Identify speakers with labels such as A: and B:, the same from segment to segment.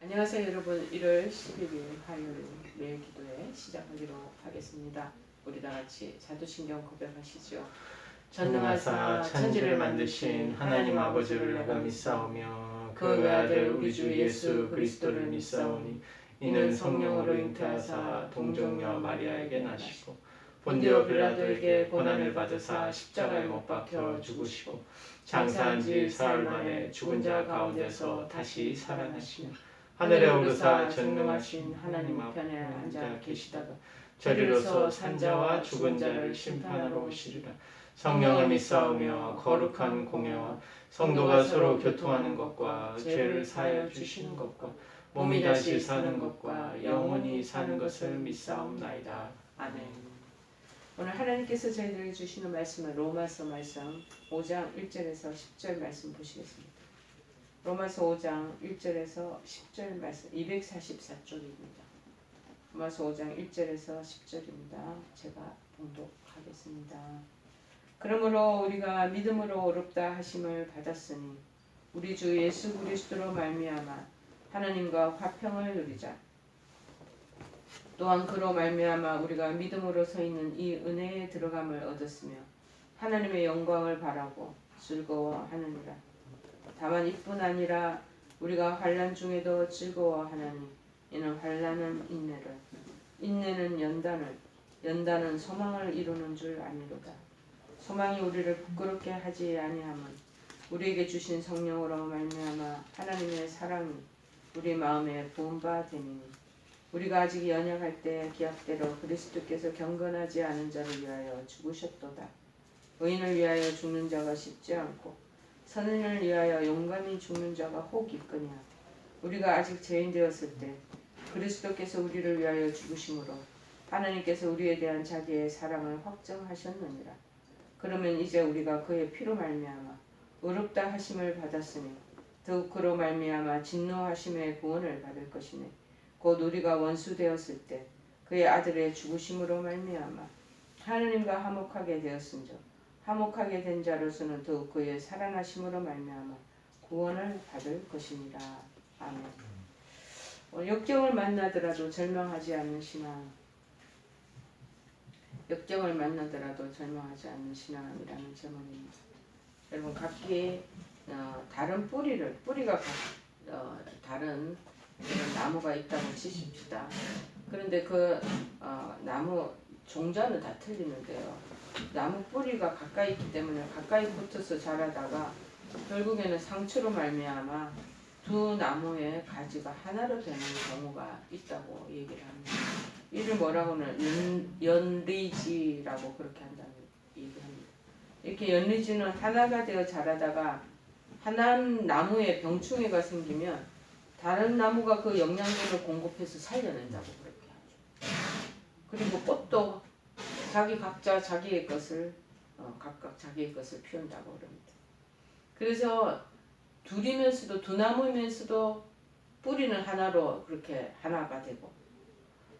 A: 안녕하세요 여러분. 1월 11일 화요일 매일 기도회 시작하기로 하겠습니다. 우리 다같이 사도신경 고백하시죠.
B: 전능하사 천지를 만드신 하나님 아버지를 내가 믿사오며 그 외아들 우리 주 예수 그리스도를 믿사오니 이는 성령으로 잉태하사 동정녀 마리아에게 나시고 본디오 빌라도에게 고난을 받으사 십자가에 못 박혀 죽으시고 장사한 지 사흘 만에 죽은 자 가운데서 다시 살아나시며 하늘에 오르사 전능하신 하나님 우편에 앉아 계시다가 저리로서 산자와 죽은 자를 심판하러 오시리라. 성령을 믿사오며 거룩한 공예와 성도가 서로 교통하는 것과 죄를 사하여 주시는 것과 몸이 다시 사는 것과 영원히 사는 것을 믿사옵나이다.
A: 아멘. 오늘 하나님께서 저희들에게 주시는 말씀은 로마서 말씀 5장 1절에서 10절 말씀 보시겠습니다. 로마서 5장 1절에서 10절 말씀 244쪽입니다. 로마서 5장 1절에서 10절입니다. 제가 봉독하겠습니다. 그러므로 우리가 믿음으로 어렵다 하심을 받았으니 우리 주 예수 그리스도로 말미암아 하나님과 화평을 누리자. 또한 그로 말미암아 우리가 믿음으로 서 있는 이 은혜에 들어감을 얻었으며 하나님의 영광을 바라고 즐거워하느니라. 다만 이뿐 아니라 우리가 환난 중에도 즐거워하나니 이는 환난은 인내를, 인내는 연단을, 연단은 소망을 이루는 줄 아니로다. 소망이 우리를 부끄럽게 하지 아니함은 우리에게 주신 성령으로 말미암아 하나님의 사랑이 우리 마음에 부은 바 되니니 우리가 아직 연약할 때 기약대로 그리스도께서 경건하지 않은 자를 위하여 죽으셨도다. 의인을 위하여 죽는 자가 쉽지 않고 선인을 위하여 용감히 죽는 자가 혹 있거니와 우리가 아직 죄인 되었을 때 그리스도께서 우리를 위하여 죽으심으로 하나님께서 우리에 대한 자기의 사랑을 확정하셨느니라. 그러면 이제 우리가 그의 피로 말미암아 의롭다 하심을 받았으니 더욱 그로 말미암아 진노하심의 구원을 받을 것이니 곧 우리가 원수 되었을 때 그의 아들의 죽으심으로 말미암아 하나님과 화목하게 되었은즉 화목하게 된 자로서는 더욱 그의 살아나심으로 말미암아 구원을 받을 것이니라. 아멘. 역경을 만나더라도 절망하지 않는 신앙. 역경을 만나더라도 절망하지 않는 신앙이라는 제목입니다. 여러분 각기 다른 뿌리가 다른 이런 나무가 있다고 치십시다. 그런데 그 나무 종자는 다 틀리는데요. 나무 뿌리가 가까이 있기 때문에 가까이 붙어서 자라다가 결국에는 상처로 말미암아 두 나무의 가지가 하나로 되는 경우가 있다고 얘기를 합니다. 이를 뭐라고는 연리지라고 그렇게 한다는 얘기합니다. 이렇게 연리지는 하나가 되어 자라다가 한 나무에 병충해가 생기면 다른 나무가 그 영양분을 공급해서 살려낸다고 그렇게 하죠. 그리고 꽃도 각자 자기의 것을 각각 자기의 것을 피운다고 그럽니다. 그래서 둘이면서도 두 나무면서도 뿌리는 하나로 그렇게 하나가 되고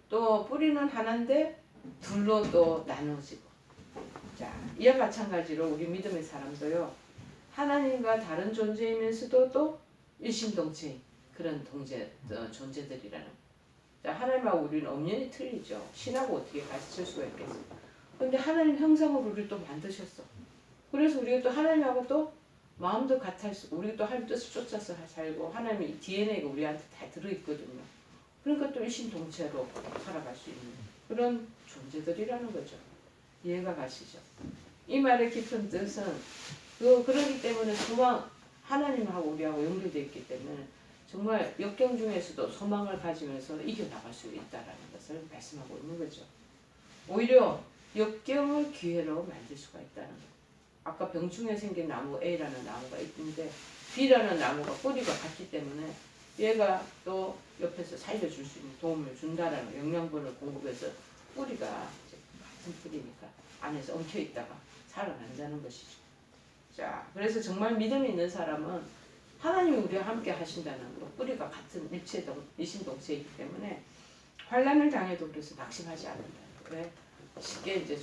A: 또 뿌리는 하나인데 둘로 또 나눠지고 자 이와 마찬가지로 우리 믿음의 사람도요 하나님과 다른 존재이면서도 또 일심동체인 그런 존재들이라는 자 하나님하고 우리는 엄연히 틀리죠. 신하고 어떻게 같이 수가 있겠습니까? 근데 하나님 형상으로 우리를 또 만드셨어. 그래서 우리가 또 하나님하고 또 마음도 같아 쓰고 우리가 또 하나님 뜻을 쫓아서 살고 하나님의 DNA가 우리한테 다 들어있거든요. 그러니까 또 일심동체로 살아갈 수 있는 그런 존재들이라는 거죠. 이해가 가시죠? 이 말의 깊은 뜻은 그러기 때문에 소망 하나님하고 우리하고 연결되어 있기 때문에 정말 역경 중에서도 소망을 가지면서 이겨나갈 수 있다는 것을 말씀하고 있는 거죠. 오히려 역경을 기회로 만들 수가 있다는 거예요. 아까 병충해 생긴 나무 A라는 나무가 있는데 B라는 나무가 뿌리가 같기 때문에 얘가 또 옆에서 살려줄 수 있는 도움을 준다라는 영양분을 공급해서 뿌리가 같은 뿌리니까 안에서 엉켜있다가 살아난다는 것이죠. 자, 그래서 정말 믿음이 있는 사람은 하나님이 우리와 함께 하신다는 거, 뿌리가 같은 일심동체이기 때문에 환난을 당해도 그래서 낙심하지 않는다. 왜? 쉽게 이제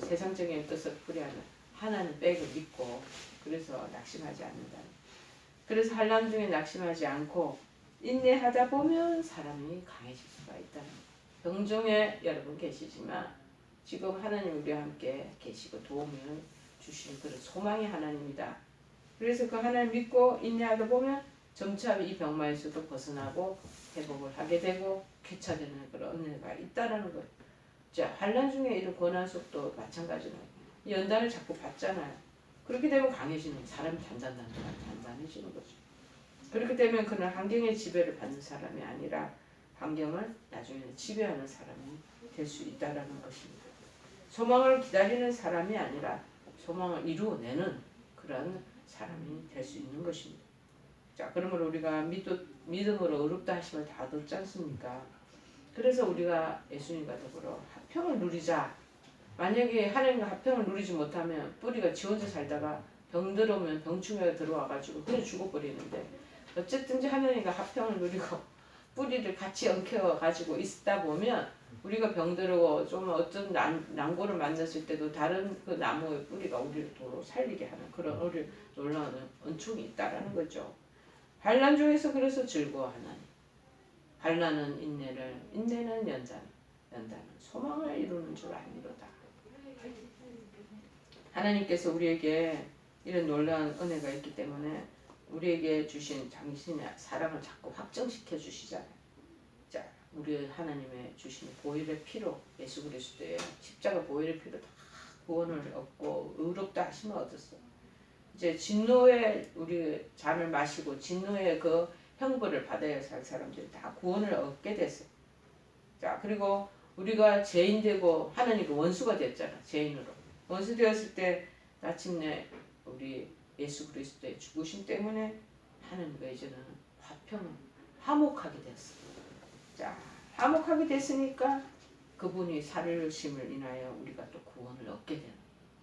A: 세상적인 뜻을 풀이하는 하나님 백을 믿고 그래서 낙심하지 않는다. 그래서 환난 중에 낙심하지 않고 인내하다 보면 사람이 강해질 수가 있다는 거예요. 병중에 여러분 계시지만 지금 하나님 우리와 함께 계시고 도움을 주시는 그런 소망의 하나님이다. 그래서 그 하나님 믿고 인내하다 보면 점차 이 병마에서도 벗어나고 회복을 하게 되고 쾌차되는 그런 은혜가 있다라는 거예요. 자, 환난 중에 이런 고난 속도 마찬가지로 연단을 자꾸 받잖아요. 그렇게 되면 강해지는 거예요. 사람이 단단해지는 거죠. 그렇게 되면 그는 환경의 지배를 받는 사람이 아니라 환경을 나중에는 지배하는 사람이 될 수 있다라는 것입니다. 소망을 기다리는 사람이 아니라 소망을 이루어내는 그런 사람이 될 수 있는 것입니다. 자, 그러므로 우리가 믿음으로 어렵다 하심을 다 듣지 않습니까? 그래서 우리가 예수님과 더불어 화평을 누리자. 만약에 하나님과 화평을 누리지 못하면 뿌리가 지 혼자 살다가 병 들어오면 병충해가 들어와가지고 그냥 죽어버리는데 어쨌든지 하나님과 화평을 누리고 뿌리를 같이 엉켜가지고 있다 보면 우리가 병들고 좀 어떤 난고를 만났을 때도 다른 그 나무의 뿌리가 우리를 도로 살리게 하는 그런 놀라운 은총이 있다라는 거죠. 환난 중에서 그래서 즐거워하나니 환난은 인내를, 인내는 연단은 소망을 이루는 줄 아니로다. 하나님께서 우리에게 이런 놀라운 은혜가 있기 때문에 우리에게 주신 당신의 사랑을 자꾸 확정시켜 주시잖아요. 자, 우리 하나님의 주신 보혈의 피로 예수 그리스도의 십자가 보혈의 피로 다 구원을 얻고 의롭다 하시면 얻었어. 이제 진노의 우리 잔을 마시고 진노의 그 형벌을 받아야 살 사람들이 다 구원을 얻게 됐어. 자, 그리고 우리가 죄인 되고 하나님과 원수가 됐잖아. 죄인으로 원수 되었을 때 마침내 우리 예수 그리스도의 죽으심 때문에 하나님과 이제는 화목하게 됐어. 자, 화목하게 됐으니까 그분이 살으심을 인하여 우리가 또 구원을 얻게 되는.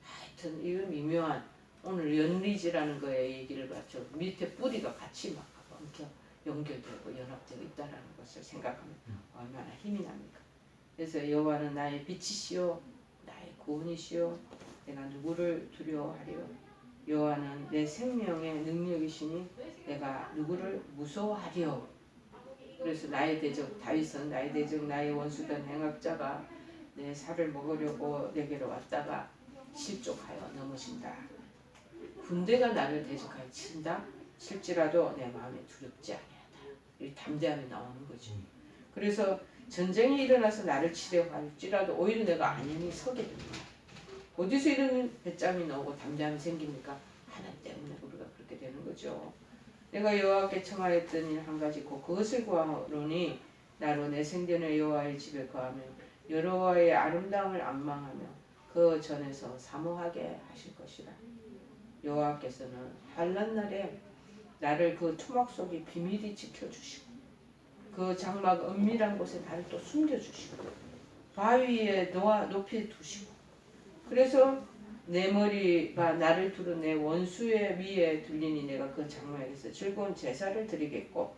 A: 하여튼 이 미묘한 오늘 연리지라는 거에 얘기를 갖죠. 밑에 뿌리가 같이 막 엉켜 연결되고 연합되고 있다는 것을 생각하면 얼마나 힘이 납니까? 그래서 여호와는 나의 빛이시오, 나의 구원이시오. 내가 누구를 두려워하리요? 여호와는 내 생명의 능력이시니 내가 누구를 무서워하리요? 그래서 나의 대적 다윗은 나의 대적 나의 원수된 행악자가 내 살을 먹으려고 내게로 왔다가 실족하여 넘어진다. 군대가 나를 대적하여 친다. 실지라도 내 마음에 두렵지 아니하다. 이 담대함이 나오는 거죠. 그래서 전쟁이 일어나서 나를 치려고 할지라도 오히려 내가 안연히 서게 됩니다. 어디서 이런 배짱이 나오고 담대함이 생깁니까? 하나님 때문에 우리가 그렇게 되는 거죠. 내가 여호와께 청하였던 일 한 가지 곧 그것을 구하노니 나로 내 생전에 여호와의 집에 거하며 여호와의 아름다움을 앙망하며 그 전에서 사모하게 하실 것이라. 여호와께서는 환난 날에 나를 그 투막 속에 비밀히 지켜주시고 그 장막 은밀한 곳에 나를 또 숨겨주시고 바위에 높이 두시고 그래서 내 머리가 나를 두른 내 원수의 위에 들리니 내가 그 장막에서 즐거운 제사를 드리겠고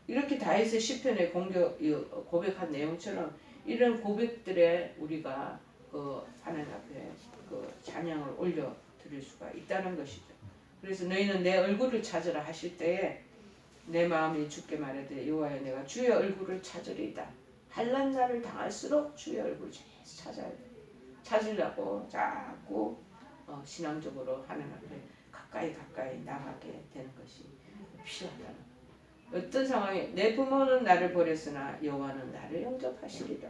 A: 이렇게 다윗의 시편에 고백한 내용처럼 이런 고백들에 우리가 그 하나님 앞에 그 찬양을 올려 드릴 수가 있다는 것이죠. 그래서 너희는 내 얼굴을 찾으라 하실 때에 내 마음이 주께 말하되 여호와여 내가 주의 얼굴을 찾으리이다. 환난 날을 당할수록 주의 얼굴을 찾아야 돼. 찾으려고 자꾸 신앙적으로 하나님 앞에 가까이 나가게 되는 것이 필요하다는 거예요. 어떤 상황에 내 부모는 나를 버렸으나 여호와는 나를 영접하시리라.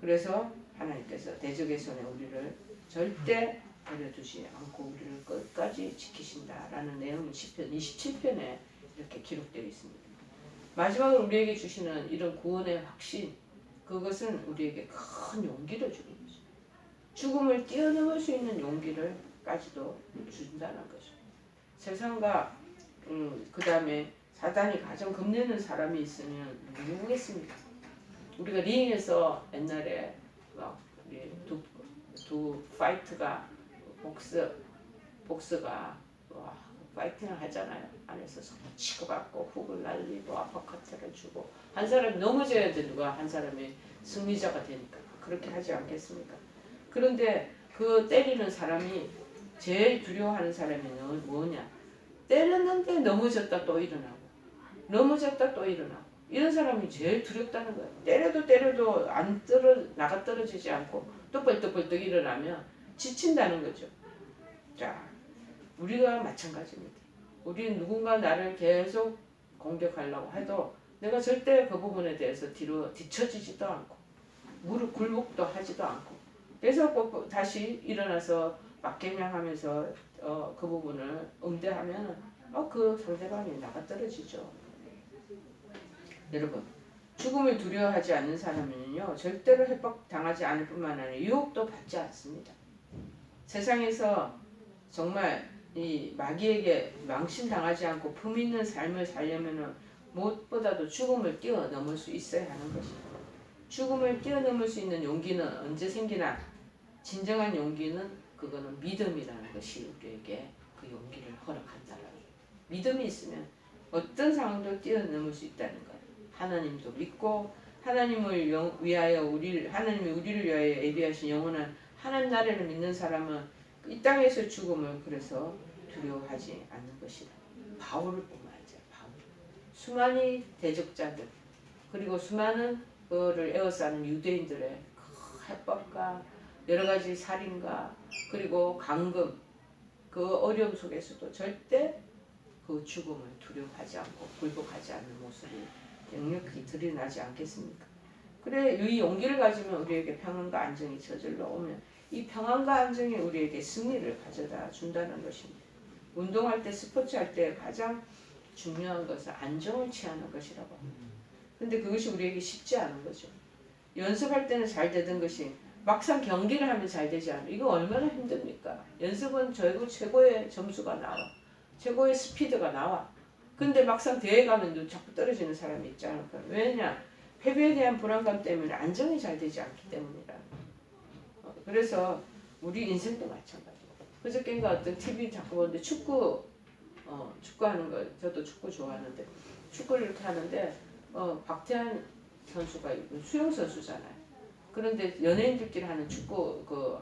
A: 그래서 하나님께서 대적의 손에 우리를 절대 버려두지 않고 우리를 끝까지 지키신다라는 내용이 시편 27편에 이렇게 기록되어 있습니다. 마지막으로 우리에게 주시는 이런 구원의 확신, 그것은 우리에게 큰 용기를 주는 거죠. 죽음을 뛰어넘을 수 있는 용기를까지도 준다는 거죠. 세상과 그 다음에 사단이 가장 겁내는 사람이 있으면 누구겠습니까? 우리가 링에서 옛날에 막 두 파이트가 복스가 파이팅을 하잖아요. 안에서 서로 치고받고 훅을 날리고 아파커트를 주고 한 사람이 넘어져야 돼. 누가 한 사람이 승리자가 되니까 그렇게 하지 않겠습니까? 그런데 그 때리는 사람이 제일 두려워하는 사람이 뭐냐? 때렸는데 넘어졌다 또 일어나고 넘어졌다 또 일어나고. 이런 사람이 제일 두렵다는 거예요. 때려도 안 나가 떨어지지 않고 또 벌떡벌떡 일어나면 지친다는 거죠. 자, 우리가 마찬가지입니다. 우리는 누군가 나를 계속 공격하려고 해도 내가 절대 그 부분에 대해서 뒤처지지도 않고 무릎 굴복도 하지도 않고 그래서 꼭 다시 일어나서 막개냥하면서 그 부분을 응대하면 그 상대방이 나가 떨어지죠. 여러분, 죽음을 두려워하지 않는 사람은요 절대로 협박당하지 않을 뿐만 아니라 유혹도 받지 않습니다. 세상에서 정말 이 마귀에게 망신당하지 않고 품 있는 삶을 살려면 무엇보다도 죽음을 뛰어넘을 수 있어야 하는 것입니다. 죽음을 뛰어넘을 수 있는 용기는 언제 생기나? 진정한 용기는 그거는 믿음이라는 것이 우리에게 그 용기를 허락한다라는 거예요. 믿음이 있으면 어떤 상황도 뛰어넘을 수 있다는 거예요. 하나님도 믿고 하나님을 위하여 하나님이 우리를 위하여 예비하신 영원한 하나님 나라를 믿는 사람은 이 땅에서 죽음을 그래서 두려워하지 않는 것이다. 바울을 보면하죠. 바울. 수많은 대적자들 그리고 수많은 그를 에워싸는 유대인들의 그 해법과 여러 가지 살인과 그리고 강금 그 어려움 속에서도 절대 그 죽음을 두려워하지 않고 굴복하지 않는 모습이 역력히 드러나지 않겠습니까? 그래 이 용기를 가지면 우리에게 평안과 안정이 저절로 오면 이 평안과 안정이 우리에게 승리를 가져다 준다는 것입니다. 운동할 때 스포츠할 때 가장 중요한 것은 안정을 취하는 것이라고 합니다. 근데 그것이 우리에게 쉽지 않은 거죠. 연습할 때는 잘 되던 것이 막상 경기를 하면 잘 되지 않아요. 이거 얼마나 힘듭니까? 연습은 최고의 점수가 나와. 최고의 스피드가 나와. 근데 막상 대회 가면 자꾸 떨어지는 사람이 있지 않을까? 왜냐? 패배에 대한 불안감 때문에 안정이 잘 되지 않기 때문이라. 그래서 우리 인생도 마찬가지예요. 그저께인가 어떤 TV 자꾸 보는데 축구하는 거, 저도 축구 좋아하는데 축구를 이렇게 하는데 박태환 선수가 수영 선수잖아요. 그런데 연예인들끼리 하는 축구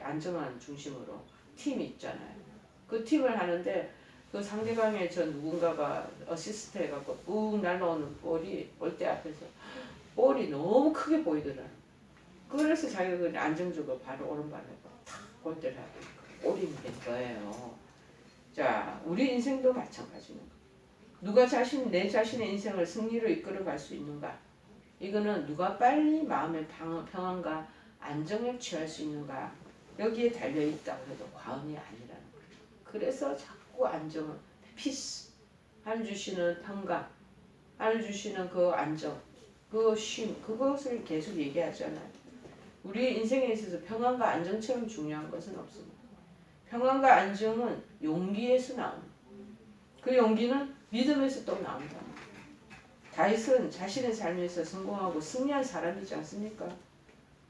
A: 안정환 중심으로 팀이 있잖아요. 그 팀을 하는데 그 상대방의 저 누군가가 어시스트 해갖고 뿡 날라오는 볼이 골대 앞에서 볼이 너무 크게 보이더라. 그래서 자기가 그 안정적으로 바로 오른발에 탁 골대를 하고 골이 된 거예요. 자, 우리 인생도 마찬가지입니다. 누가 내 자신의 인생을 승리로 이끌어갈 수 있는가? 이거는 누가 빨리 마음의 평안과 안정을 취할 수 있는가? 여기에 달려있다고 해도 과언이 아니라는 거예요. 그래서 자꾸 안정은 피스, 하나님 주시는 평강, 하나님 주시는 그 안정, 그 쉼, 그것을 계속 얘기하잖아요. 우리 인생에 있어서 평안과 안정처럼 중요한 것은 없습니다. 평안과 안정은 용기에서 나옵니다. 그 용기는 믿음에서 또 나온다. 다윗은 자신의 삶에서 성공하고 승리한 사람이지 않습니까?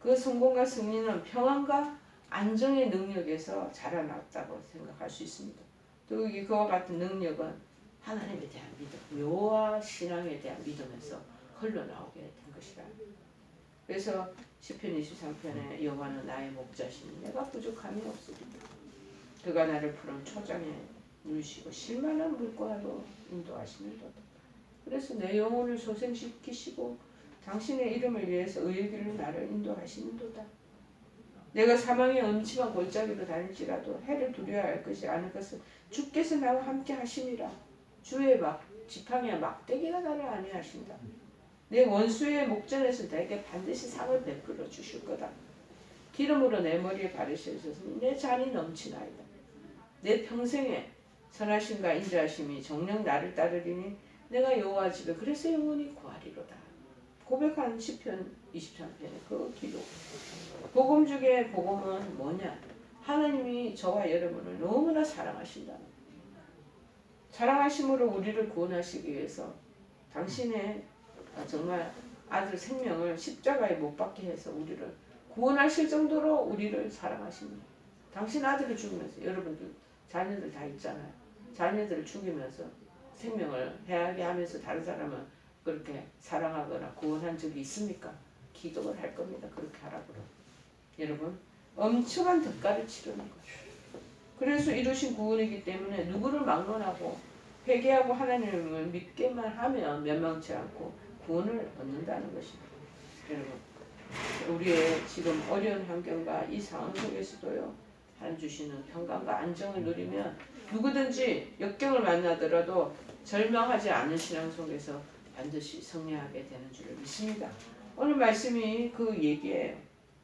A: 그 성공과 승리는 평안과 안정의 능력에서 자라났다고 생각할 수 있습니다. 또 그와 같은 능력은 하나님에 대한 믿음, 여호와 신앙에 대한 믿음에서 흘러나오게 된 것이라. 그래서 시편 23편에 여호와는 나의 목자시니 내가 부족함이 없으리라. 그가 나를 푸른 초장에 누이시고 실만한 물가로 인도하시는도다. 그래서 내 영혼을 소생시키시고 당신의 이름을 위해서 의의 길로 나를 인도하시는도다. 내가 사망의 음침한 골짜기로 다닐지라도 해를 두려워할 것이 아닐 것은 주께서 나와 함께 하심이라. 주의 지팡이와 막대기가 나를 안위하신다. 내 원수의 목전에서 내게 반드시 상을 베풀어 주실 거다. 기름으로 내 머리에 바르시옵소서. 내 잔이 넘치나이다. 내 평생에 선하심과 인자하심이 정녕 나를 따르리니 내가 여호와 집에 그래서 영원히 구하리로다. 고백한 시편 23편의 그 기록. 복음 중에 복음은 뭐냐? 하나님이 저와 여러분을 너무나 사랑하신다는 거예요. 사랑하심으로 우리를 구원하시기 위해서 당신의 정말 아들 생명을 십자가에 못 박게 해서 우리를 구원하실 정도로 우리를 사랑하십니다. 당신 아들을 죽이면서 여러분들 자녀들 다 있잖아요. 자녀들을 죽이면서 생명을 해하게 하면서 다른 사람을 그렇게 사랑하거나 구원한 적이 있습니까? 기도를 할 겁니다. 그렇게 하라고. 여러분 엄청난 대가를 치르는 거예요. 그래서 이루신 구원이기 때문에 누구를 막론하고 회개하고 하나님을 믿기만 하면 멸망치 않고 구원을 얻는다는 것입니다. 여러분, 우리의 지금 어려운 환경과 이 상황 속에서도요, 하나님 주시는 평강과 안정을 누리면 누구든지 역경을 만나더라도 절망하지 않은 신앙 속에서 반드시 승리하게 되는 줄을 믿습니다. 오늘 말씀이 그 얘기예요.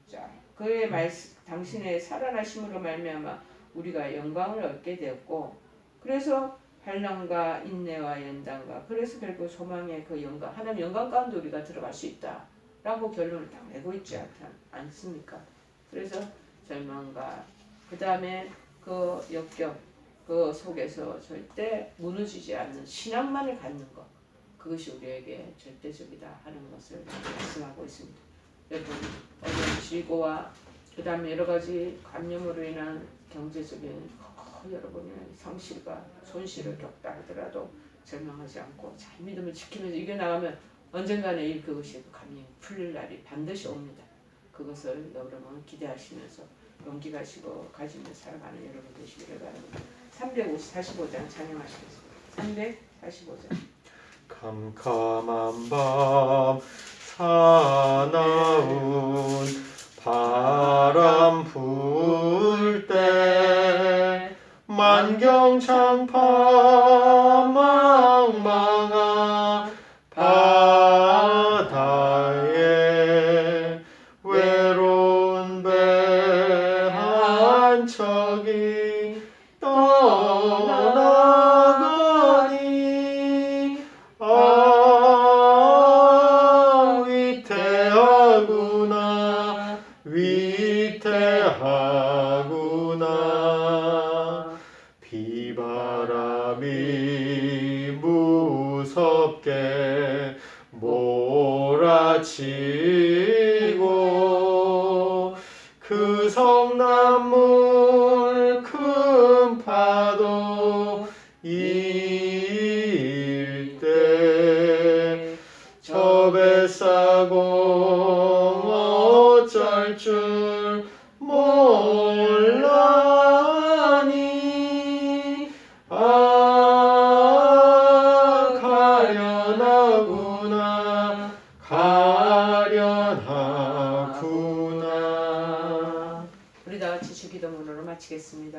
A: 자, 그의 말씀, 당신의 살아나심으로 말미암아 우리가 영광을 얻게 되었고, 그래서 환난과 인내와 연단과 그래서 결국 소망의 그 영광, 하나님 영광 가운데 우리가 들어갈 수 있다라고 결론을 딱 내고 있지 않습니까? 그래서 절망과 그 다음에 그 역경 그 속에서 절대 무너지지 않는 신앙만을 갖는 것, 그것이 우리에게 절대적이다 하는 것을 말씀하고 있습니다. 여러분, 어려운 질고와 그 다음에 여러 가지 감염으로 인한 경제적인 여러분의 상실과 손실을 겪다 하더라도 절망하지 않고 잘 믿음을 지키면서 이겨나가면 언젠가는 그것이 감이 풀릴 날이 반드시 옵니다. 그것을 여러분 기대하시면서 용기 가지고 살아가는 여러분 되시기를 바랍니다. 345장 찬양하시겠습니다. 345장.
B: 캄캄한 밤 사나운 바람 불 때 만경창파 망망한 바다에 외로운 배 한 척이 떠나가니 위태하구나 비바람이 무섭게 몰아치고 그 성난물 큰 파도 일때 저 뱃사공 어쩔 줄 몰라니 가련하구나.
A: 우리 다 같이 주기도문으로 마치겠습니다.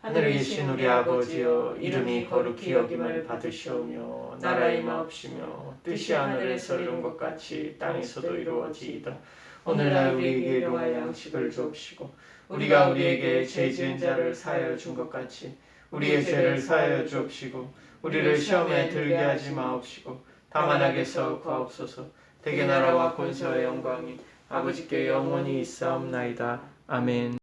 B: 하늘에 계신 우리 아버지여, 이름이 거룩히 여김을 받으시오며 나라의 마옵시며 뜻이 하늘에서 이룬 것 같이 땅에서도 이루어지이다. 오늘날 우리에게 일용할 양식을 주옵시고 우리가 우리에게 죄 지은 자를 사하여 준 것 같이 우리의 죄를 사하여 주옵시고 우리를 시험에 들게 하지 마옵시고 다만 악에서 구하옵소서. 대개 나라와 권세와 영광이 아버지께 영원히 있사옵나이다. 아멘.